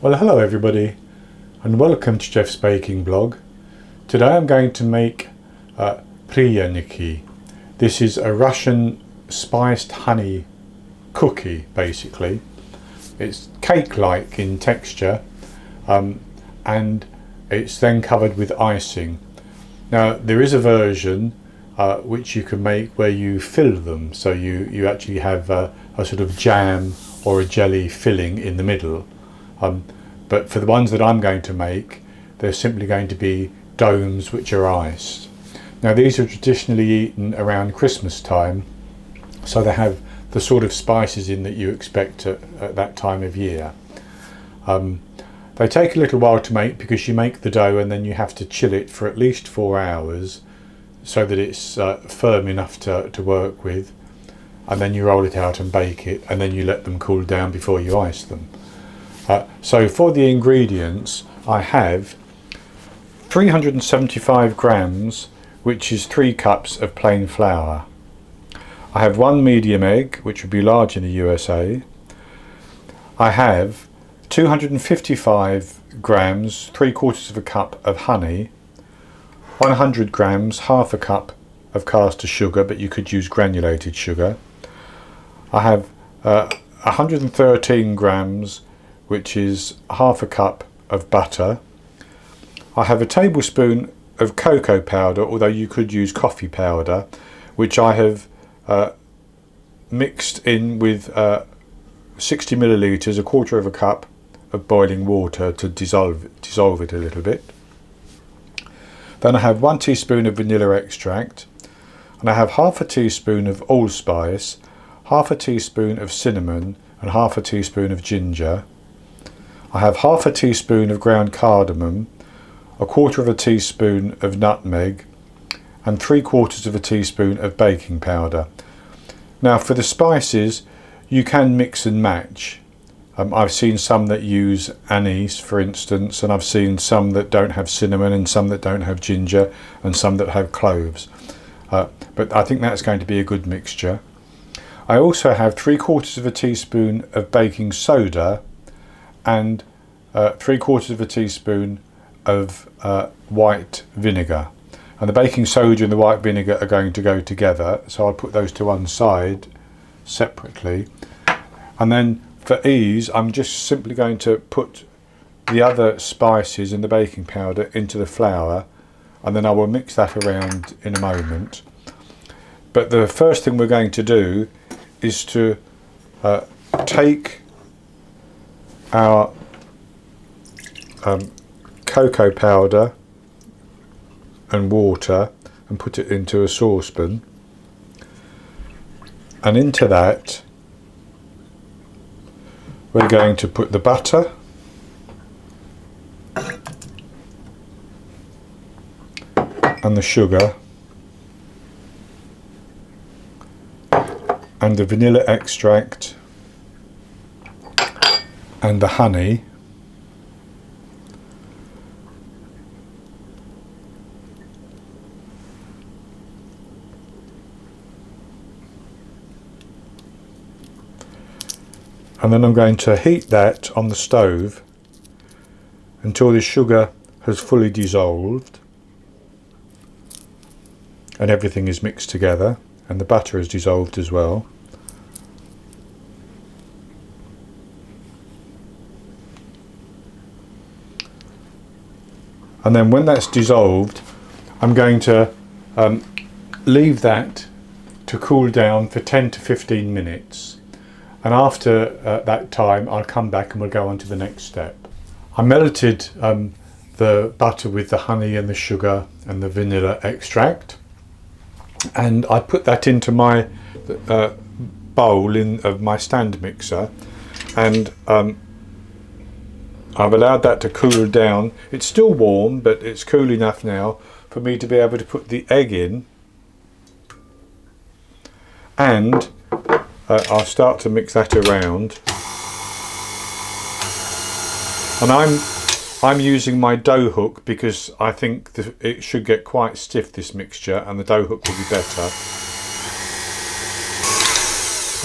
Well, hello everybody and welcome to Geoff's Baking Blog. Today I'm going to make Pryaniki. This is a Russian spiced honey cookie basically. It's cake-like in texture and it's then covered with icing. Now there is a version which you can make where you fill them, so you actually have a sort of jam or a jelly filling in the middle. But for the ones that I'm going to make, they're simply going to be domes which are iced. Now these are traditionally eaten around Christmas time, so they have the sort of spices in that you expect at that time of year. They take a little while to make because you make the dough and then you have to chill it for at least 4 hours so that it's firm enough to work with, and then you roll it out and bake it, and then you let them cool down before you ice them. So for the ingredients, I have 375 grams, which is 3 cups of plain flour. I have 1 medium egg, which would be large in the USA. I have 255 grams, 3/4 cup of honey, 100 grams, half a cup of caster sugar, but you could use granulated sugar. I have 113 grams, which is half a cup of butter. I have a tablespoon of cocoa powder, although you could use coffee powder, which I have mixed in with 60 millilitres, 1/4 cup of boiling water to dissolve it a little bit. Then I have 1 teaspoon of vanilla extract, and I have half a teaspoon of allspice, half a teaspoon of cinnamon, and half a teaspoon of ginger. I have half a teaspoon of ground cardamom, 1/4 teaspoon of nutmeg, and 3/4 teaspoon of baking powder. Now for the spices, you can mix and match. I've seen some that use anise, for instance, and I've seen some that don't have cinnamon, and some that don't have ginger, and some that have cloves. But I think that's going to be a good mixture. I also have 3/4 teaspoon of baking soda and 3/4 teaspoon of white vinegar. And the baking soda and the white vinegar are going to go together, so I'll put those to one side separately. And then for ease, I'm just simply going to put the other spices and the baking powder into the flour, and then I will mix that around in a moment. But the first thing we're going to do is to take our cocoa powder and water and put it into a saucepan, and into that we're going to put the butter, and the sugar, and the vanilla extract, and the honey, and then I'm going to heat that on the stove until the sugar has fully dissolved and everything is mixed together, and the butter is dissolved as well. And then when that's dissolved, I'm going to leave that to cool down for 10 to 15 minutes. And after that time, I'll come back and we'll go on to the next step. I melted the butter with the honey and the sugar and the vanilla extract, and I put that into my bowl of my stand mixer, and I've allowed that to cool down. It's still warm, but it's cool enough now for me to be able to put the egg in, and I'll start to mix that around. And I'm using my dough hook because I think it should get quite stiff, this mixture, and the dough hook will be better.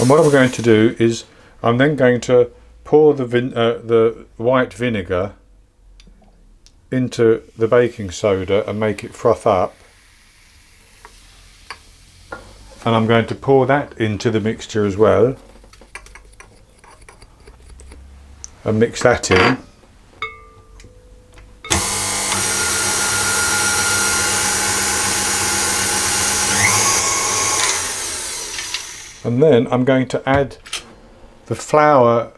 And what I'm going to do is I'm then going to pour the white vinegar into the baking soda and make it froth up. And I'm going to pour that into the mixture as well and mix that in. And then I'm going to add the flour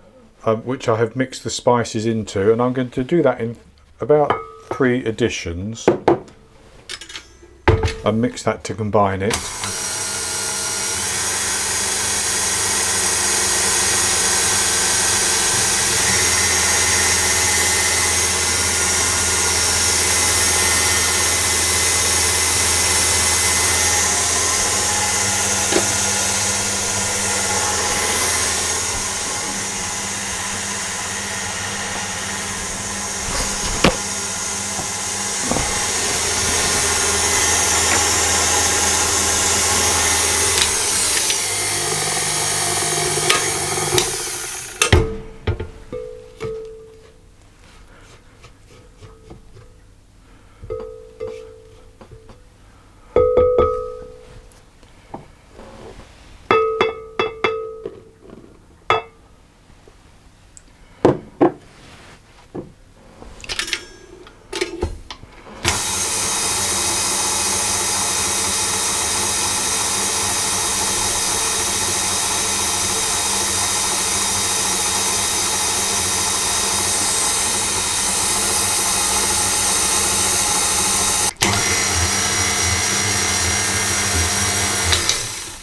which I have mixed the spices into, and I'm going to do that in about 3 additions and mix that to combine it.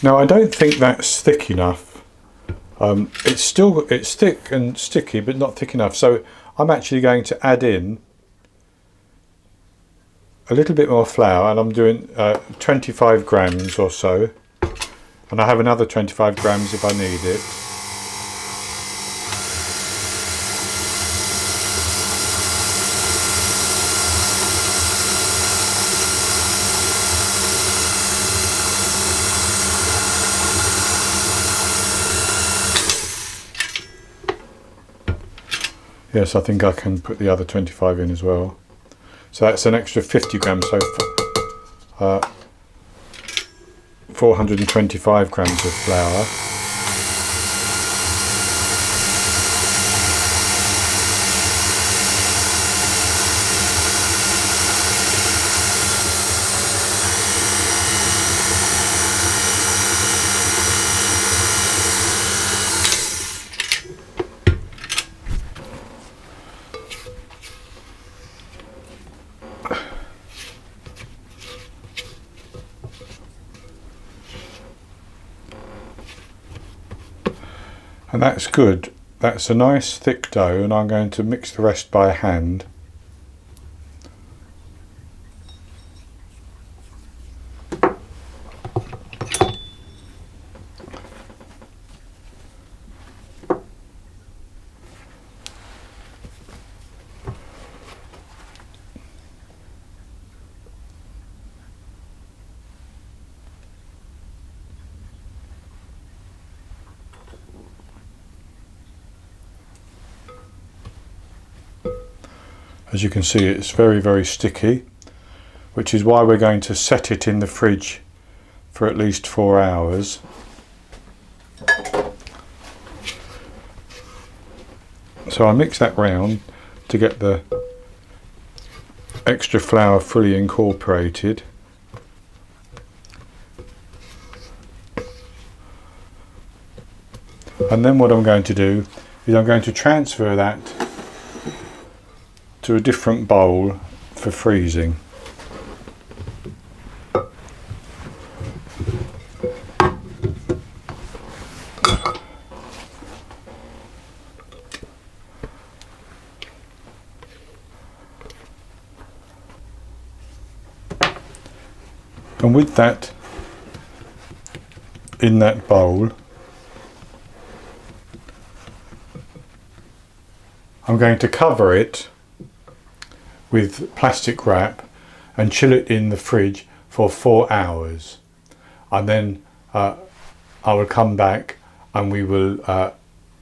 Now I don't think that's thick enough. It's thick and sticky, but not thick enough. So I'm actually going to add in a little bit more flour, and I'm doing 25 grams or so. And I have another 25 grams if I need it. Yes, I think I can put the other 25 in as well. So that's an extra 50 grams, so 425 grams of flour. And that's good. That's a nice thick dough, and I'm going to mix the rest by hand. As you can see, it's very, very sticky, which is why we're going to set it in the fridge for at least 4 hours. So I mix that round to get the extra flour fully incorporated. And then what I'm going to do is I'm going to transfer that to a different bowl for freezing. And with that in that bowl, I'm going to cover it with plastic wrap and chill it in the fridge for 4 hours, and then I will come back and we will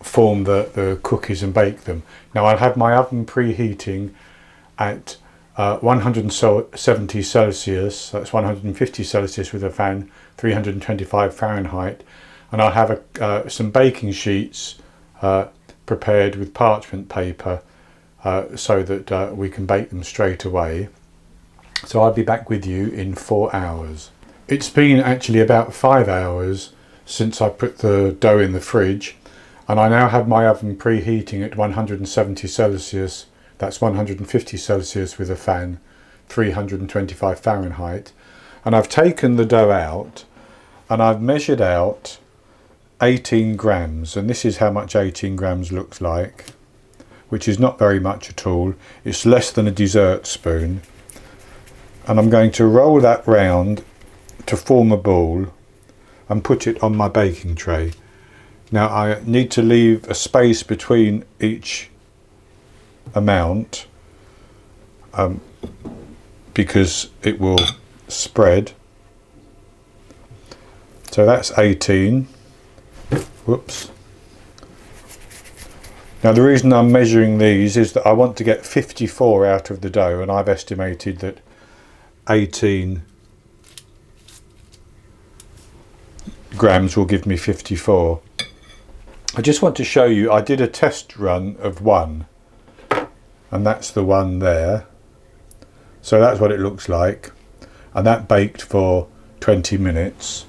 form the cookies and bake them. Now I'll have my oven preheating at 170 Celsius, that's 150 Celsius with a fan, 325 Fahrenheit, and I'll have some baking sheets prepared with parchment paper so that we can bake them straight away. So I'll be back with you in 4 hours. It's been actually about 5 hours since I put the dough in the fridge, and I now have my oven preheating at 170 Celsius, that's 150 Celsius with a fan, 325 Fahrenheit, and I've taken the dough out and I've measured out 18 grams, and this is how much 18 grams looks like, which is not very much at all. It's less than a dessert spoon, and I'm going to roll that round to form a ball and put it on my baking tray. Now I need to leave a space between each amount because it will spread. So that's 18. Whoops. Now the reason I'm measuring these is that I want to get 54 out of the dough, and I've estimated that 18 grams will give me 54. I just want to show you, I did a test run of one, and that's the one there. So that's what it looks like, and that baked for 20 minutes.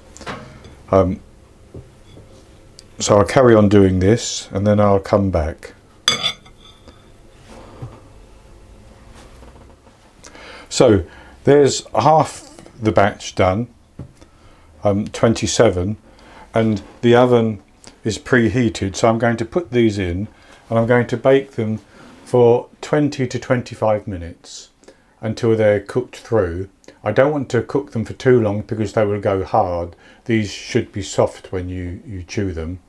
So I'll carry on doing this and then I'll come back. So there's half the batch done, 27, and the oven is preheated, so I'm going to put these in and I'm going to bake them for 20 to 25 minutes until they're cooked through. I don't want to cook them for too long because they will go hard. These should be soft when you chew them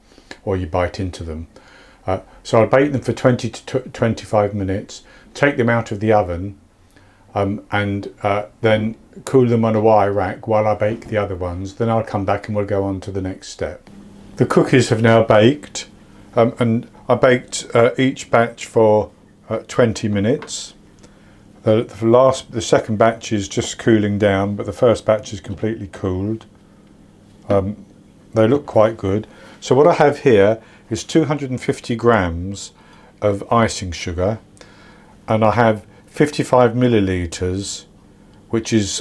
or you bite into them. So I'll bake them for 20 to 25 minutes, take them out of the oven, and then cool them on a wire rack while I bake the other ones. Then I'll come back and we'll go on to the next step. The cookies have now baked, and I baked each batch for 20 minutes. The second batch is just cooling down, but the first batch is completely cooled. They look quite good. So what I have here is 250 grams of icing sugar, and I have 55 millilitres, which is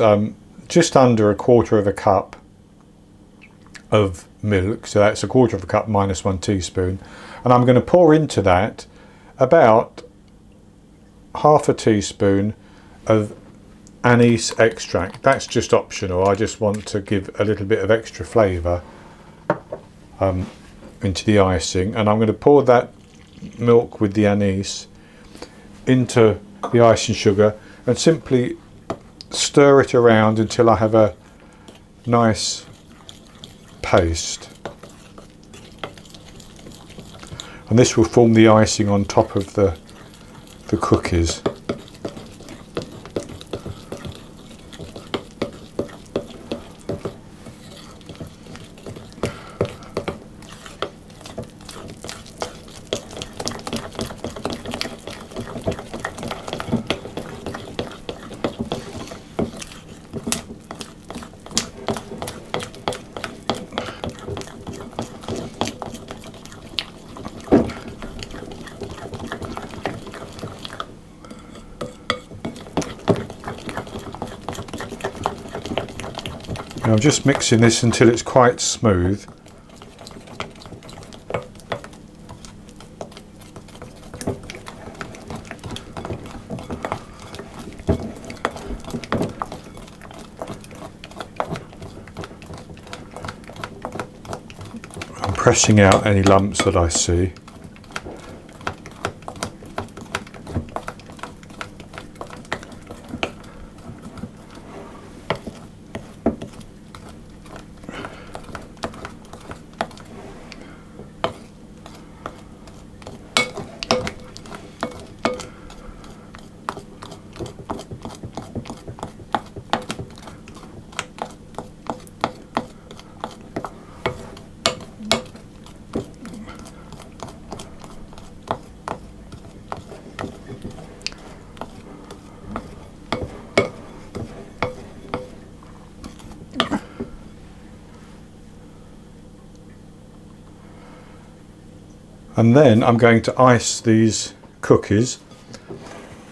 just under a quarter of a cup of milk. So that's a quarter of a cup minus 1 teaspoon. And I'm going to pour into that about half a teaspoon of anise extract. That's just optional. I just want to give a little bit of extra flavour into the icing, and I'm going to pour that milk with the anise into the icing sugar and simply stir it around until I have a nice paste, and this will form the icing on top of the cookies. I'm just mixing this until it's quite smooth. I'm pressing out any lumps that I see. And then I'm going to ice these cookies,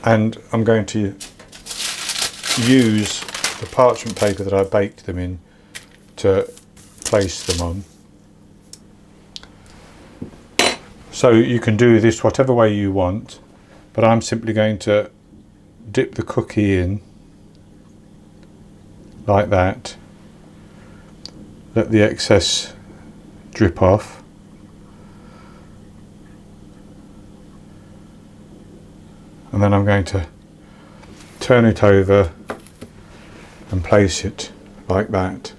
and I'm going to use the parchment paper that I baked them in to place them on. So you can do this whatever way you want, but I'm simply going to dip the cookie in like that, let the excess drip off, and then I'm going to turn it over and place it like that.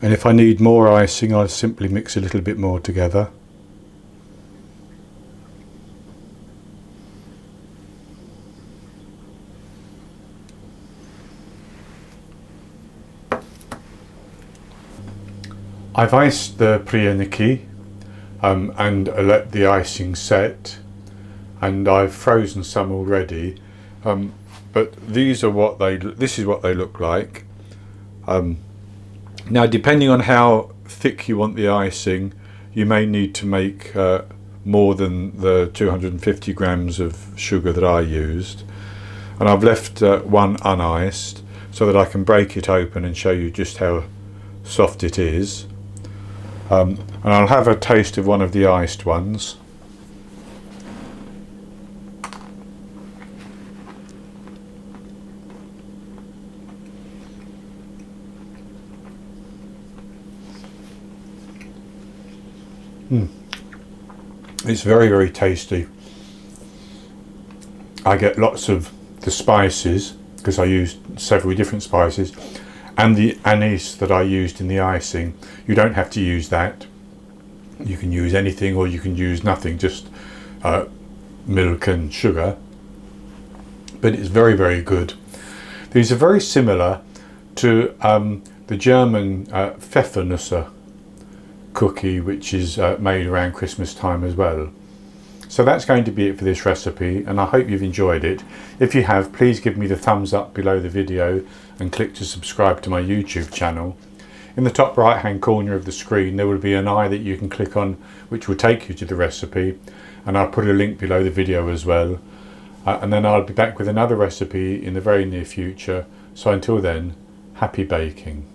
And if I need more icing, I'll simply mix a little bit more together. I've iced the Pryaniki and let the icing set, and I've frozen some already, but this is what they look like. Now, depending on how thick you want the icing, you may need to make more than the 250 grams of sugar that I used. And I've left one uniced so that I can break it open and show you just how soft it is. And I'll have a taste of one of the iced ones. It's very, very tasty. I get lots of the spices because I used several different spices, and the anise that I used in the icing. You don't have to use that. You can use anything, or you can use nothing, just milk and sugar. But it's very, very good. These are very similar to the German Pfeffernusse cookie, which is made around Christmas time as well. So that's going to be it for this recipe, and I hope you've enjoyed it. If you have, please give me the thumbs up below the video and click to subscribe to my YouTube channel. In the top right hand corner of the screen there will be an eye that you can click on, which will take you to the recipe, and I'll put a link below the video as well. And then I'll be back with another recipe in the very near future. So until then, happy baking.